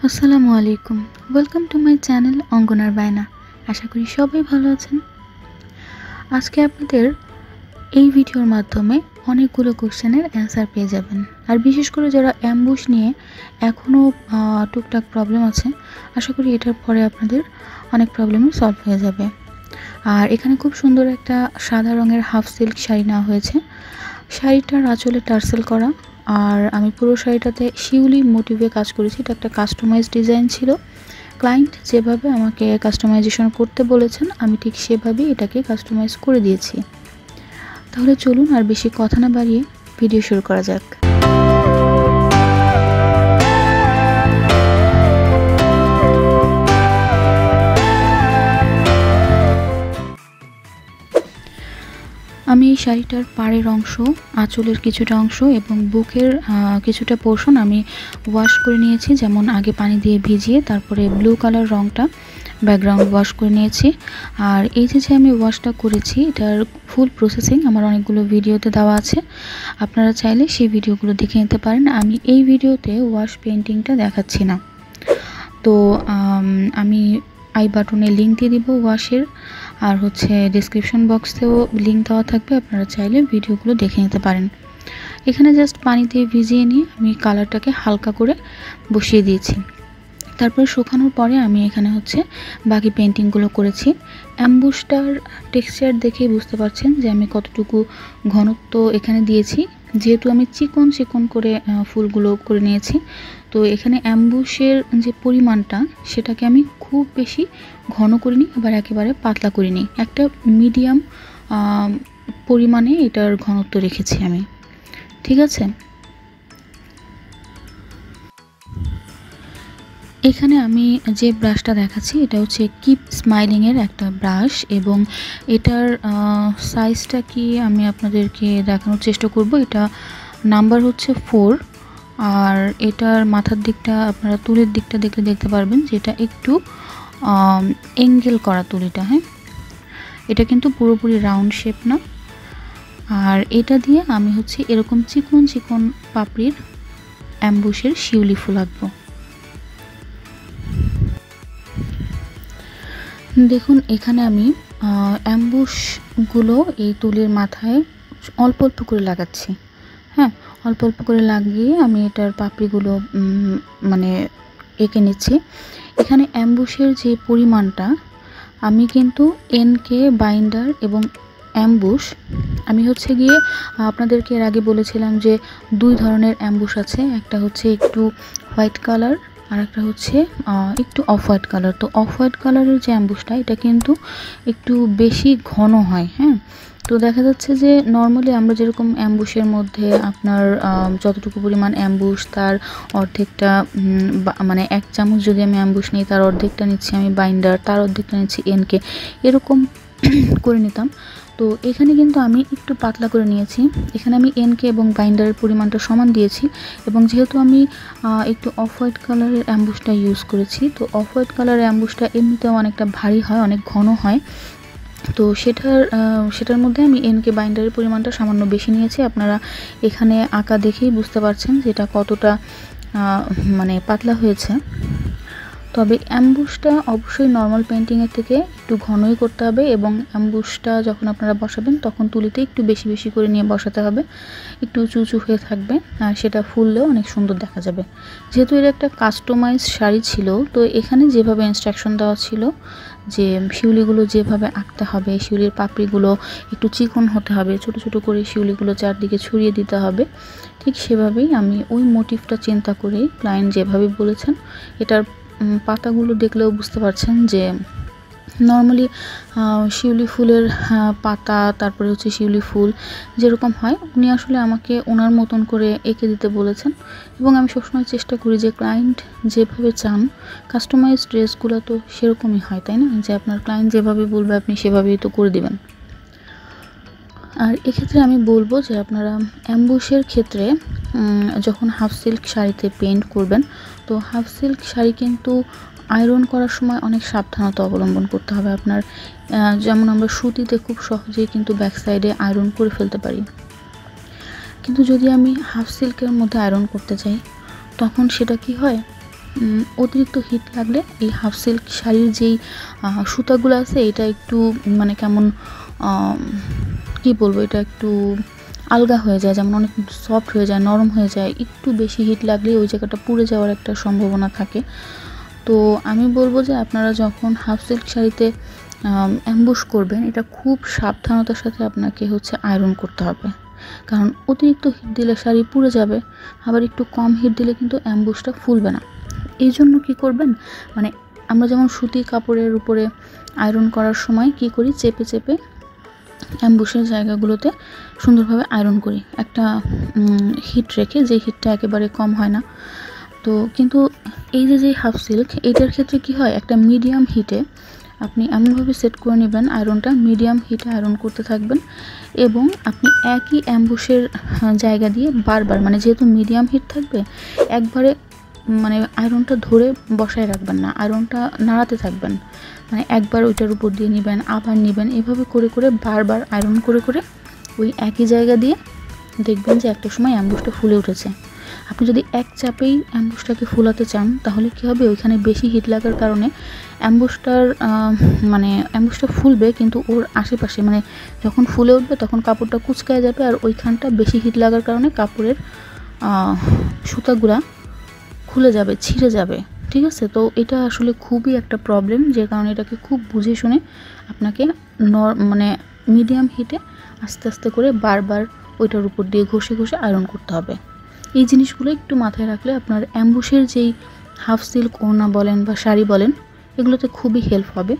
আসসালামু আলাইকুম, welcome to my channel অঙ্গনার বায়না। আশা করি সবাই ভালো আছেন। আজকে আপনাদের এই ভিডিওর মাধ্যমে অনেকগুলো কোশ্চেনের অ্যান্সার পেয়ে যাবেন। আর বিশেষ করে যারা অ্যাম্বুশ নিয়ে এখনও টুকটাক প্রবলেম আছে, আশা করি এটার পরে আপনাদের অনেক প্রবলেমই সলভ হয়ে যাবে। আর এখানে খুব সুন্দর একটা সাদা রঙের হাফ সিল্ক শাড়ি নেওয়া হয়েছে। শাড়িটার আঁচলে টার্সেল করা, আর আমি পুরো শাড়িটাতে শিউলি মোটিভে কাজ করেছি। এটা একটা কাস্টমাইজ ডিজাইন ছিল। ক্লায়েন্ট যেভাবে আমাকে কাস্টমাইজেশন করতে বলেছেন, আমি ঠিক সেভাবেই এটাকে কাস্টমাইজ করে দিয়েছি। তাহলে চলুন আর বেশি কথা না বাড়িয়ে ভিডিও শুরু করা যাক। আমি এই শাড়িটার পাড়ের অংশ, আঁচলের কিছুটা অংশ এবং বুকের কিছুটা পোর্শন আমি ওয়াশ করে নিয়েছি, যেমন আগে পানি দিয়ে ভিজিয়ে তারপরে ব্লু কালার রঙটা ব্যাকগ্রাউন্ড ওয়াশ করে নিয়েছি। আর এই যে আমি ওয়াশটা করেছি, এটার ফুল প্রসেসিং আমার অনেকগুলো ভিডিওতে দেওয়া আছে, আপনারা চাইলে সেই ভিডিওগুলো দেখে নিতে পারেন। আমি এই ভিডিওতে ওয়াশ পেইন্টিংটা দেখাচ্ছি না। তো আমি আই বাটনে লিঙ্ক দিয়ে দিব ওয়াশের, আর ডেসক্রিপশন বক্সেও লিঙ্ক দেওয়া থাকবে, আপনারা চাইলে ভিডিওগুলো দেখে নিতে পারেন। এখানে জাস্ট পানি দিয়ে ভিজিয়ে নিয়ে আমি কালারটাকে হালকা করে বসিয়ে দিয়েছি। তারপরে শুকানোর পরে আমি এখানে বাকি পেন্টিংগুলো করেছি। অ্যাম্বুশটার টেক্সচার দেখেই বুঝতে পারছেন যে আমি কতটুকু ঘনত্ব এখানে দিয়েছি, যেহেতু আমি চিকন চিকন করে ফুলগুলো করে নিয়েছি। তো এখানে অ্যাম্বুশের যে পরিমাণটা, সেটাকে আমি খুব বেশি ঘন করিনি, আবার একেবারে পাতলা করিনি, একটা মিডিয়াম পরিমাণে এটার ঘনত্ব রেখেছি আমি। ঠিক আছে, এখানে আমি যে ব্রাশটা দেখাচ্ছি এটা কিপ স্মাইলিংয়ের একটা ব্রাশ, এবং এটার সাইজটা কি আমি আপনাদেরকে দেখানোর চেষ্টা করব। এটা নাম্বার 4, আর এটার মাথার দিকটা আপনারা তুলির দিকটা দেখলে দেখতে পারবেন যে এটা একটু অ্যাঙ্গেল করা তুলিটা। হ্যাঁ, এটা কিন্তু পুরোপুরি রাউন্ড শেপ না। আর এটা দিয়ে আমি এরকম চিকন চিকন পাপড়ির অ্যাম্বুশের শিউলি ফুল আঁকবো। দেখুন, এখানে আমি অ্যাম্বুশগুলো এই তুলির মাথায় অল্প অল্প করে লাগাচ্ছি। হ্যাঁ, অল্প অল্প করে লাগিয়ে আমি এটার পাপড়িগুলো এঁকে নিচ্ছি। এখানে অ্যাম্বুশের যে পরিমাণটা, আমি কিন্তু এনকে বাইন্ডার এবং অ্যাম্বুশ, আমি আপনাদেরকে এর আগে বলেছিলাম যে 2 ধরনের অ্যাম্বুশ আছে। একটা একটু হোয়াইট কালার, আর একটা একটু অফ হোয়াইট কালার। তো অফ হোয়াইট কালারের যে অ্যাম্বুশটা, এটা কিন্তু একটু বেশি ঘন হয়। হ্যাঁ, তো দেখা যাচ্ছে যে নর্মালি আমরা যেরকম অ্যাম্বুশের মধ্যে আপনার যতটুকু পরিমাণ অ্যাম্বুশ, তার অর্ধেকটা 1 চামচ যদি আমি অ্যাম্বুশ নিই, তার অর্ধেকটা নিচ্ছি আমি বাইন্ডার, তার অর্ধেকটা নিচ্ছি এনকে, এরকম করে নিতাম। তো এখানে কিন্তু আমি একটু পাতলা করে নিয়েছি। এখানে আমি এনকে এবং বাইন্ডারের পরিমাণটা সমান দিয়েছি, এবং যেহেতু আমি একটু অফ হোয়াইট কালারের অ্যাম্বুশটা ইউজ করেছি, তো অফ হোয়াইট কালারের অ্যাম্বুশটা এমনিতেও অনেকটা ভারী হয়, অনেক ঘন হয়। তো সেটার মধ্যে আমি এনকে বাইন্ডারের পরিমাণটা সামান্য বেশি নিয়েছি। আপনারা এখানে আঁকা দেখেই বুঝতে পারছেন যে এটা কতটা পাতলা হয়েছে। তবে অ্যাম্বুশটা অবশ্যই নর্মাল পেন্টিংয়ের থেকে একটু ঘনই করতে হবে, এবং অ্যাম্বুশটা যখন আপনারা বসাবেন তখন তুলিতে একটু বেশি বেশি করে নিয়ে বসাতে হবে, একটু উঁচু উঁচু হয়ে থাকবে, আর সেটা ফুললেও অনেক সুন্দর দেখা যাবে। যেহেতু এটা একটা কাস্টমাইজ শাড়ি ছিল, তো এখানে যেভাবে ইনস্ট্রাকশন দেওয়া ছিল যে শিউলিগুলো যেভাবে আঁকতে হবে, শিউলির পাপড়িগুলো একটু চিকন হতে হবে, ছোট ছোট করে শিউলিগুলো চারদিকে ছড়িয়ে দিতে হবে, ঠিক সেভাবেই আমি ওই মোটিভটা চিন্তা করেই ক্লায়েন্ট যেভাবে বলেছেন, এটার পাতাগুলো দেখলেও বুঝতে পারছেন যে নর্মালি শিউলি ফুলের পাতা, তারপরে শিউলি ফুল যেরকম হয়, উনি আসলে আমাকে ওনার মতন করে এঁকে দিতে বলেছেন। এবং আমি সবসময় চেষ্টা করি যে ক্লায়েন্ট যেভাবে চান, কাস্টমাইজ ড্রেসগুলো তো সেরকমই হয়, তাই না, যে আপনার ক্লায়েন্ট যেভাবে বলবে আপনি সেভাবেই তো করে দিবেন। আর এক্ষেত্রে আমি বলবো যে আপনারা অ্যাম্বুশের ক্ষেত্রে যখন হাফ সিল্ক শাড়িতে পেইন্ট করবেন, তো হাফ সিল্ক শাড়ি কিন্তু আয়রন করার সময় অনেক সাবধানতা অবলম্বন করতে হবে আপনার। যেমন আমরা সুতিতে খুব সহজেই কিন্তু ব্যাক সাইডে আয়রন করে ফেলতে পারি, কিন্তু যদি আমি হাফ সিল্কের মধ্যে আয়রন করতে চাই, তখন সেটা কি হয়, অতিরিক্ত হিট লাগলে এই হাফ সিল্ক শাড়ির যেই সুতাগুলো আছে এটা একটু মানে কেমন কী বলবো, এটা একটু আলগা হয়ে যায়, যেমন অনেক সফট হয়ে যায়, নরম হয়ে যায়। একটু বেশি হিট লাগলে ওই জায়গাটা পুড়ে যাওয়ার একটা সম্ভাবনা থাকে। তো আমি বলবো যে আপনারা যখন হাফ সিল্ক শাড়িতে অ্যাম্বুশ করবেন, এটা খুব সাবধানতার সাথে আপনাকে হচ্ছে আয়রন করতে হবে, কারণ অতিরিক্ত হিট দিলে শাড়ি পুড়ে যাবে, আবার একটু কম হিট দিলে কিন্তু অ্যাম্বুশটা ফুলবে না। এই জন্য কী করবেন, মানে আমরা যেমন সুতি কাপড়ের উপরে আয়রন করার সময় কি করি, চেপে চেপে অ্যাম্বুশের জায়গাগুলোতে সুন্দরভাবে আয়রন করি, একটা হিট রেখে, যে হিটটা একেবারে কম হয় না। তো কিন্তু এই যে হাফ সিল্ক, এটার ক্ষেত্রে কি হয়, একটা মিডিয়াম হিটে আপনি এমনভাবে সেট করে নেবেন আয়রনটা, মিডিয়াম হিটে আয়রন করতে থাকবেন, এবং আপনি একই অ্যাম্বুশের জায়গা দিয়ে বারবার, মানে যেহেতু মিডিয়াম হিট থাকবে, একবারে মানে আয়রনটা ধরে বসায় রাখবেন না, আয়রনটা নাড়াতে থাকবেন, মানে একবার ওইটার উপর দিয়ে নেবেন, আবার নেবেন, এভাবে করে করে বারবার আয়রন করে করে ওই একই জায়গা দিয়ে দেখবেন যে একটা সময় অ্যাম্বুশটা ফুলে উঠেছে। আপনি যদি এক চাপেই অ্যাম্বুশটাকে ফুলাতে চান তাহলে কী হবে, ওইখানে বেশি হিট লাগার কারণে অ্যাম্বুশটা ফুলবে, কিন্তু ওর আশেপাশে মানে যখন ফুলে উঠবে তখন কাপড়টা কুঁচকায় যাবে, আর ওইখানটা বেশি হিট লাগার কারণে কাপড়ের সুতাগুলা খুলে যাবে, ছিঁড়ে যাবে। ঠিক আছে, তো এটা আসলে খুবই একটা প্রবলেম, যে কারণে এটাকে খুব বুঝে শুনে আপনাকে মানে মিডিয়াম হিটে আস্তে আস্তে করে বারবার ওইটার উপর দিয়ে ঘষে ঘষে আয়রন করতে হবে। এই জিনিসগুলো একটু মাথায় রাখলে আপনার অ্যাম্বুশের যেই হাফ সিল্ক ওড়না বলেন বা শাড়ি বলেন, এগুলোতে খুবই হেল্প হবে।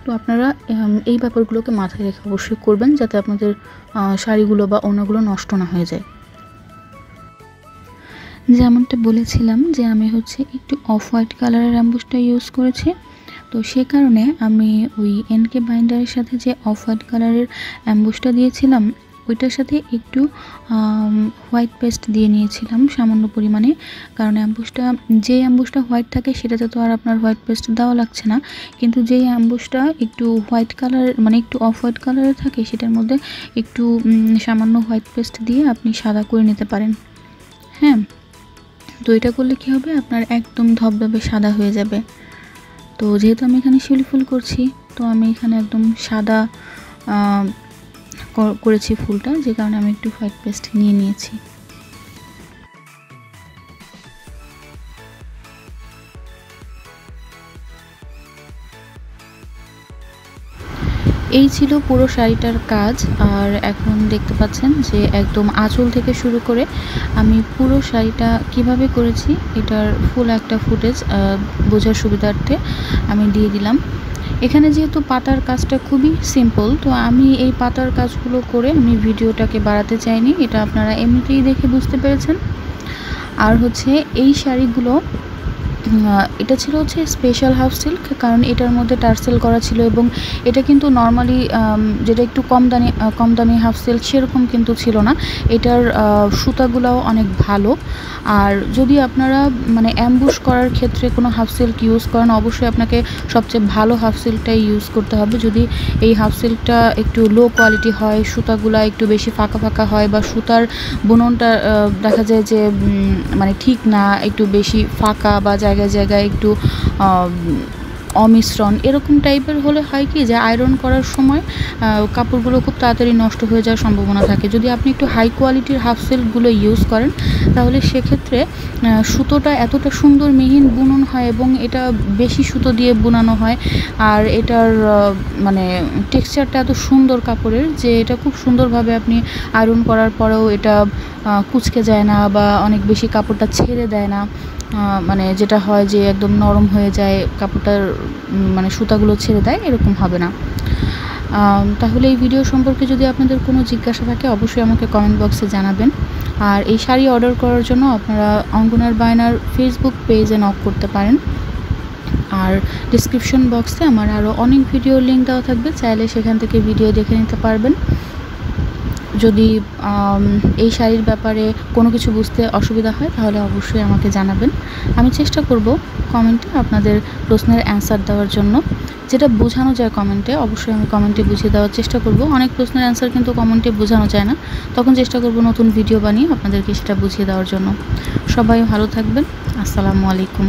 তো আপনারা এই ব্যাপারগুলোকে মাথায় রেখে অবশ্যই করবেন, যাতে আপনাদের শাড়িগুলো বা ওড়নাগুলো নষ্ট না হয়ে যায়। যেমনটা বলেছিলাম যে আমি হচ্ছে একটু অফ হোয়াইট কালারের অ্যাম্বুশটা ইউজ করেছি, তো সে কারণে আমি ওই এনকে বাইন্ডারের সাথে যে অফ হোয়াইট কালারের অ্যাম্বুশটা দিয়েছিলাম ওইটার সাথে একটু হোয়াইট পেস্ট দিয়ে নিয়েছিলাম সামান্য পরিমাণে, কারণ যে অ্যাম্বুশটা হোয়াইট থাকে সেটাতে তো আর আপনার হোয়াইট পেস্ট দেওয়া লাগছে না, কিন্তু যেই অ্যাম্বুশটা একটু হোয়াইট কালার মানে একটু অফ হোয়াইট কালারের থাকে সেটার মধ্যে একটু সামান্য হোয়াইট পেস্ট দিয়ে আপনি সাদা করে নিতে পারেন। হ্যাঁ, তো এটা করলে কী হবে, আপনার একদম ধবধবে সাদা হয়ে যাবে। তো যেহেতু আমি এখানে শিউলি ফুল করছি, তো আমি এখানে একদম সাদা করেছি ফুলটা, যে কারণে আমি একটু হোয়াইট পেস্ট নিয়ে নিয়েছি। এই ছিল পুরো শাড়িটার কাজ। আর এখন দেখতে পাচ্ছেন যে একদম আঁচল থেকে শুরু করে আমি পুরো শাড়িটা কিভাবে করেছি এটার ফুল একটা ফুটেজ বোঝার সুবিধার্থে আমি দিয়ে দিলাম। এখানে যেহেতু পাতার কাজটা খুবই সিম্পল, তো আমি এই পাতার কাজগুলো করে আমি ভিডিওটাকে বাড়াতে চাইনি, এটা আপনারা এমনিতেই দেখে বুঝতে পেরেছেন। আর হচ্ছে এই শাড়িগুলো এটা ছিল হচ্ছে স্পেশাল হাফ সিল্ক, কারণ এটার মধ্যে টার্সেল করা ছিল, এবং এটা কিন্তু নর্মালি যেটা একটু কম দামি হাফ সিল্ক সেরকম কিন্তু ছিল না। এটার সুতাগুলোও অনেক ভালো। আর যদি আপনারা মানে অ্যাম্বুশ করার ক্ষেত্রে কোনো হাফ সিল্ক ইউজ করেন, অবশ্যই আপনাকে সবচেয়ে ভালো হাফ সিল্কটাই ইউজ করতে হবে। যদি এই হাফ সিল্কটা একটু লো কোয়ালিটি হয়, সুতাগুলা একটু বেশি ফাঁকা ফাঁকা হয়, বা সুতার বুননটা দেখা যায় যে মানে ঠিক না, একটু বেশি ফাঁকা বা জায়গায় জায়গায় একটু অমিশ্রণ এরকম টাইপের হলে হয় কি, যে আয়রন করার সময় কাপড়গুলো খুব তাড়াতাড়ি নষ্ট হয়ে যাওয়ার সম্ভাবনা থাকে। যদি আপনি একটু হাই কোয়ালিটির হাফ সিল্কগুলো ইউজ করেন, তাহলে সেক্ষেত্রে সুতোটা এতটা সুন্দর মিহিন বুনন হয়, এবং এটা বেশি সুতো দিয়ে বুনানো হয়, আর এটার মানে টেক্সচারটা এত সুন্দর কাপড়ের, যে এটা খুব সুন্দরভাবে আপনি আয়রন করার পরেও এটা কুঁচকে যায় না, বা অনেক বেশি কাপড়টা ছেড়ে দেয় না, মানে যেটা হয় যে একদম নরম হয়ে যায় কাপড়টার, মানে সুতাগুলো ছেড়ে দেয়, এরকম হবে না। তাহলে এই ভিডিও সম্পর্কে যদি আপনাদের কোনো জিজ্ঞাসা থাকে অবশ্যই আমাকে কমেন্ট বক্সে জানাবেন। আর এই শাড়ি অর্ডার করার জন্য আপনারা অঙ্গনার বায়নার ফেসবুক পেজে নক করতে পারেন। আর ডিসক্রিপশন বক্সে আমার আরও অনেক ভিডিওর লিঙ্ক দেওয়া থাকবে, চাইলে সেখান থেকে ভিডিও দেখে নিতে পারবেন। যদি এই শাড়ির ব্যাপারে কোনো কিছু বুঝতে অসুবিধা হয় তাহলে অবশ্যই আমাকে জানাবেন। আমি চেষ্টা করব কমেন্টে আপনাদের প্রশ্নের অ্যান্সার দেওয়ার জন্য। যেটা বোঝানো যায় কমেন্টে, অবশ্যই আমি কমেন্টে বুঝিয়ে দেওয়ার চেষ্টা করব। অনেক প্রশ্নের অ্যান্সার কিন্তু কমেন্টে বোঝানো যায় না, তখন চেষ্টা করব নতুন ভিডিও বানিয়ে আপনাদেরকে সেটা বুঝিয়ে দেওয়ার জন্য। সবাই ভালো থাকবেন। আসসালামু আলাইকুম।